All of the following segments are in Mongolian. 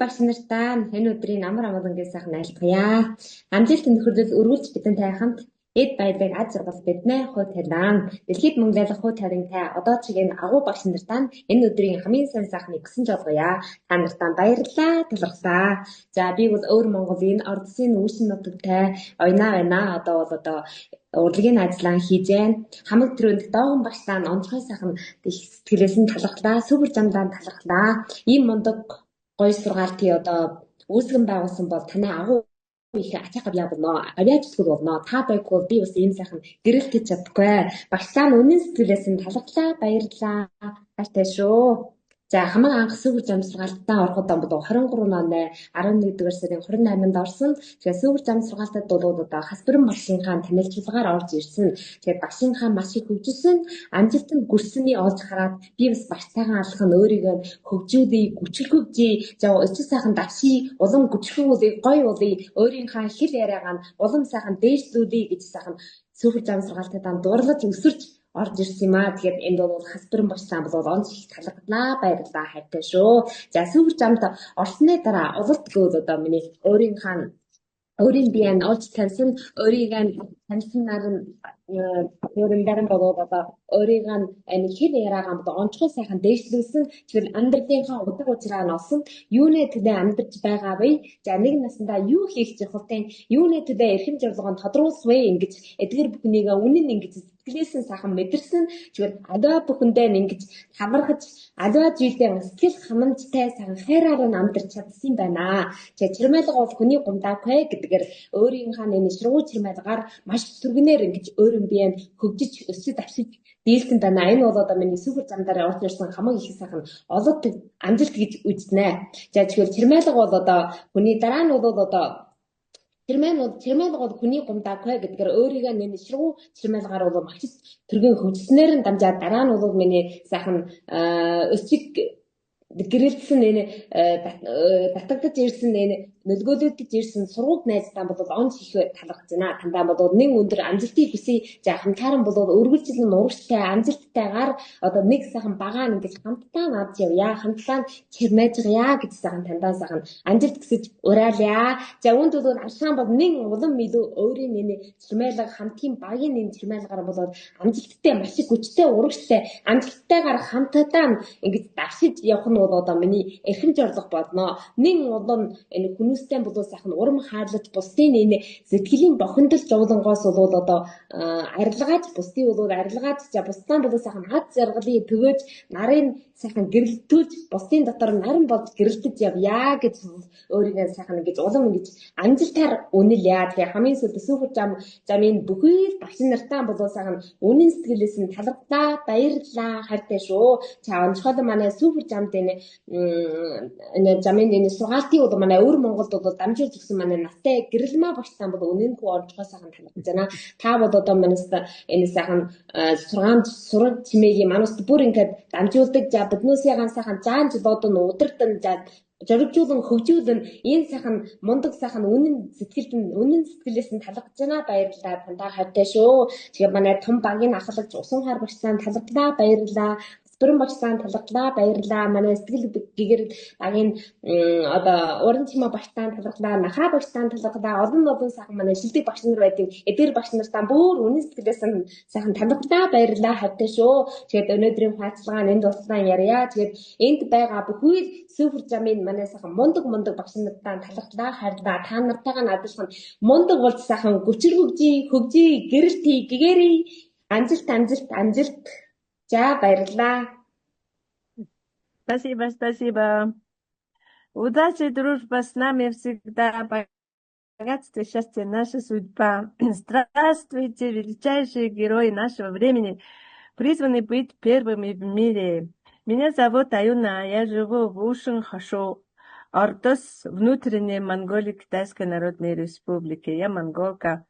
Багш нартаа энэ өдрийн амар амгалангийн сайхан айлтгая. Амжилт нөхөрлөл өргүүлж бидэнтэй хамт эд баярыг аз жаргал биднээ хувь талаан. Дэлхийд мөнгөлөх хувь таримтай одоо чигийн агуу багш нартаа энэ өдрийн хамгийн сайн сайхныг хүсэж олгоё. Та нартаа баярлалаа, талархлаа. За би бол өөр Монголын Ордсын үүсгэн нутагтай ойнаа одоо бол урлагийн ажиллагаа хийж байна. Хамаг төрөнд доогон багшлаа онцгой сайхан сэтгэлээс нь талархлаа, супер замдаа талархлаа. Ийм мундаг гоё сургаалт одоо үүсгэн байгуулсан бол танай агуу их ачааг явуулно. Авиачлал болно. Та байггүй би бас ийм сайхан гэрэлтэж чадахгүй. Багшлаа нь үнэн сэтгэлээс нь талархлаа, баярлалаа. Хайртай шүү. За хамаг анх супер зам сургаалтаа ороход бол 23 оны 11-р сарын 28-нд орсон. Тэгэхээр супер зам сургаалтад бол одоо Хасбаран багшийнхаа танилцуулгаар орж ирсэн. Тэгэхээр багшийнхаа маш их хөгжсөн, амжилтанд хүрсэний олж хараад би бас багштайгаа алхах нь өөрийгөө хөгжүүлээ, гүчлгүүжээ. За өчиг сайхан давши, улам гүчлгүүлээ, гоё болъё. Өөрийнхөө хэл яриагаа нь улам сайхан дээшлүүлээ гэж сайхан супер зам сургаалтаа дурлаж өсөрч орж ирсэн юм аа. Тэгээд энд бол Хасбаран багшлаа бол онц их талархлаа, баярлалаа, хайртай шүү. За супер замд орсны дараа улалт гол одоо миний өөрийн биеийн олж таньсан, өөрийгөө таньсан наран өөрөндөө бол одоо өөрийгөө энэ хэл яриагаа бол онцгой сайхан дээшлүүлсэн. Тэгэхээр амьдралынхаа удаг учраа нь олсон. Юунэ төдөө амьдарч байгаа вэ? За нэг насндаа юу хийх зохилтын юунэ төдөө эрхэм зорилгоо тодруулах вэ? Ингэж эдгээр бүхнийг үнэн ингэж сэтгэлээс нь сайхан мэдэрсэн. Тэгэхээр аливаа бүхэндээ ингэж хамархаж аливаа зүйлдээ сэтгэл ханамжтай сайхан хайраар нь амьдарч чадсан байна. Тэгэхээр чирмайлга бол хүний гомдоогүй гэдгээр өөрийнхөө энэ ширгүү чирмайлгаар маш түргэнээр ингэж өөрийн биеэнд хөгжиж өсөж авчиж дийлсэн байна. Энэ бол одоо миний супер замдаар орж ирсэн хамаг их сайхан олоод амжилт гэж үзнэ. За тэгэхээр чирмайлга бол одоо хүний дараа нь бол одоо чирмайлга бол хүний гомдоогүй гэдгээр өөрийгөө нэмж ширгүү чирмайлгаар бол маш түргэн хөгжснээр нь дамжаад дараа нь бол миний сайхан өсөж гэрэлтсэн энэ татагдаж ирсэн энэ нөлгөөлөгдөж ирсэн сургууль найздаа бол онц их талархаж байна. Тандаа бол нэг өндөр амжилтыг хүсье. За хамтааран бол үргэлжлэн урагштай амжилттайгаар одоо нэг сайхан багаан ингэж хамтдаа наад явъя. Хамтдаа чирмээжгая гэж сайхан тандаа сайхан амжилт хүсэж ураалъя. За үүнд бол аршаан бол нэг улам илүү өөрийн энэ чирмээлга хамтын багийн энэ чирмээлгаар бол амжилттай маш их хүчтэй урагштай амжилттайгаар хамтдаа ингэж давшиж явах нь бол одоо миний эрхэм зорилго болно. Нэг улам энэ хүмүүстэй бол сайхан урам хаалж бусдын энэ сэтгэлийн бохиндол жуулангоос бол одоо арилгаж бусдын бол арилгаж за бусдаа бол сайхан аз жаргалыг төгөөж нарын сайхан гэрэлтүүлж бусдын дотор наран болж гэрэлтэж явъя гэж өөрийгөө сайхан ингэж улам ингэж амжилтаар үнэлье. Тэгэхээр хамгийн сүүлд супер замын бүхий багш нартаа бол сайхан үнэн сэтгэлээс нь талархлаа, баярлалаа, хайртай шүү. За онцгой манай супер замд энэ замын энэ сургаалтын бол манай өвөр Монголд бол дамжуулж өгсөн манай настай гэрэлмаа багштаа бол үнэнгүй онцгой сайхан талархаж байна. Та бол одоо манайс энэ сайхан сураг чимээгийн манайс бүр ингээд дамжуулдаг. За биднээсээ сайхан заан жилодон удирдан за зоригжуулан хөгжүүлэн энэ сайхан мундаг сайхан үнэн сэтгэлээс нь талархаж байна. Баярлалаа. Тандаа хайртай шүү. Тэгээ манай том багийн ахлагч усан хар багштаа талархлаа, баярлалаа. Хасбаран багштаа талархлаа, баярлалаа. Манай сэтгэл гэгэр багийн одоо уран чимээ багштаа талархлаа, нахаа багштаа талархлаа. Олон сайхан манай шилдэг багш нар байдаг. Эдгээр багш нартаа бүр үнэн сэтгэлээс нь сайхан талархлаа, баярлалаа, хайртай шүү. Тэгээд өнөөдрийн хаачлага энд дуслаа ярья. Тэгээд энд байгаа бүхий супер замын манай сайхан мундаг багш нартаа талархлаа, хайрлаа. Та нартайгаа наадах нь мундаг болж сайхан гүчирхөгжий, хөгжий, гэрэлтий, гэгэрий. Амжилт. За, баярлалаа. Спасибо. Удачи, дружба с нами всегда. Богатство, счастье, наша судьба. Здравствуйте, величайшие герои нашего времени, призваны быть первыми в мире. Меня зовут Аюна, я живу в Ушин-Хашу, Ордос, внутренней Монголии, Китайской Народной Республики. Я монголка.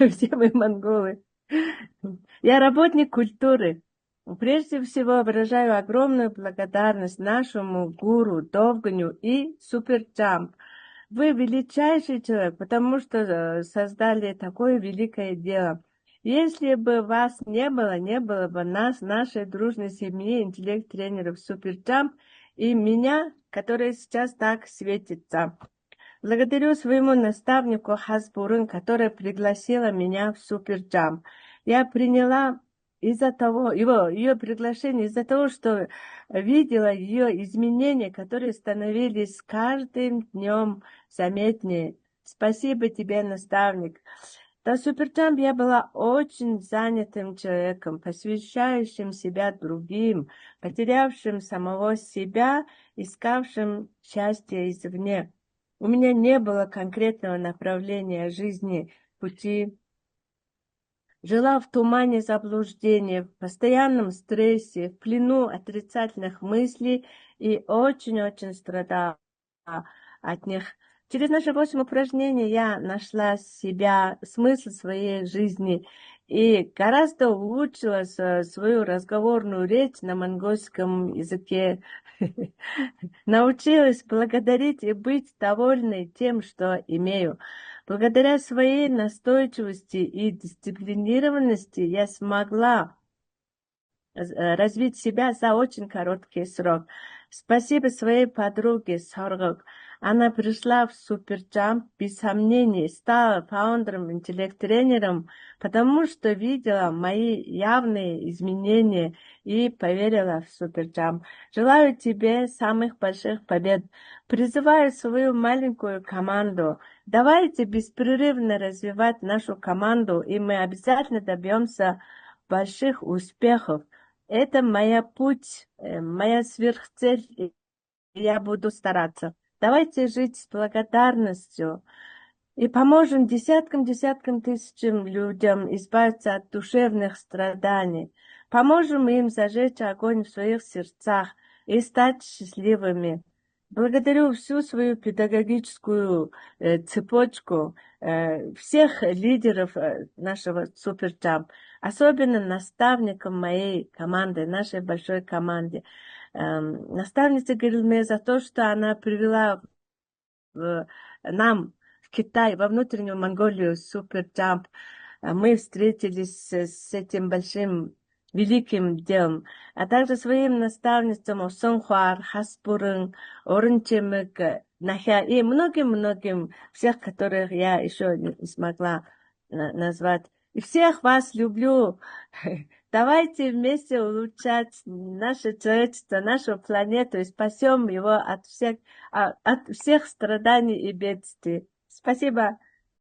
Все мы монголы. Я работник культуры. Прежде всего выражаю огромную благодарность нашему гуру Довганю и Суперджамп. Вы величайший человек, потому что создали такое великое дело. Если бы вас не было бы нас, нашей дружной семьи, интеллект-тренеров Суперджамп и меня, который сейчас так светится. Благодарю своему наставнику Хасбурын, которая пригласила меня в Суперджамп. Я приняла ее приглашение из-за того, что видела ее изменения, которые становились с каждым днем заметнее. Спасибо тебе, наставник. До Суперджамп я была очень занятым человеком, посвящающим себя другим, потерявшим самого себя, искавшим счастье извне. У меня не было конкретного направления жизни, пути. Жила в тумане заблуждения, в постоянном стрессе, в плену отрицательных мыслей и очень-очень страдала от них. Через наши 8 упражнений я нашла себя, смысл своей жизни и гораздо улучшила свою разговорную речь на монгольском языке. Научилась благодарить и быть довольной тем, что имею. Благодаря своей настойчивости и дисциплинированности я смогла развить себя за очень короткий срок. Спасибо своей подруге Соргок. Она пришла в Суперджамп без сомнений, стала фаундером, интеллект-тренером, потому что видела мои явные изменения и поверила в Суперджамп. Желаю тебе самых больших побед. Призываю свою маленькую команду. Давайте беспрерывно развивать нашу команду, и мы обязательно добьемся больших успехов. Это моя путь, моя сверхцель, и я буду стараться. Давайте жить с благодарностью и поможем десяткам тысячам людям избавиться от душевных страданий. Поможем им зажечь огонь в своих сердцах и стать счастливыми. Благодарю всю свою педагогическую цепочку, всех лидеров нашего Суперджамп, особенно наставникам моей команды, нашей большой команде. Наставница Гильме за то, что она привела нам в Китай, во внутреннюю Монголию, Суперджамп. Мы встретились с этим большим, великим делом, а также своим наставницам Сонхуар, Хаспурын, Орунчемык, Нахя и многим-многим, всех, которых я еще не смогла назвать. И всех вас люблю. Давайте вместе улучшать наше человечество, нашу планету и спасем его от всех страданий и бедствий. Спасибо.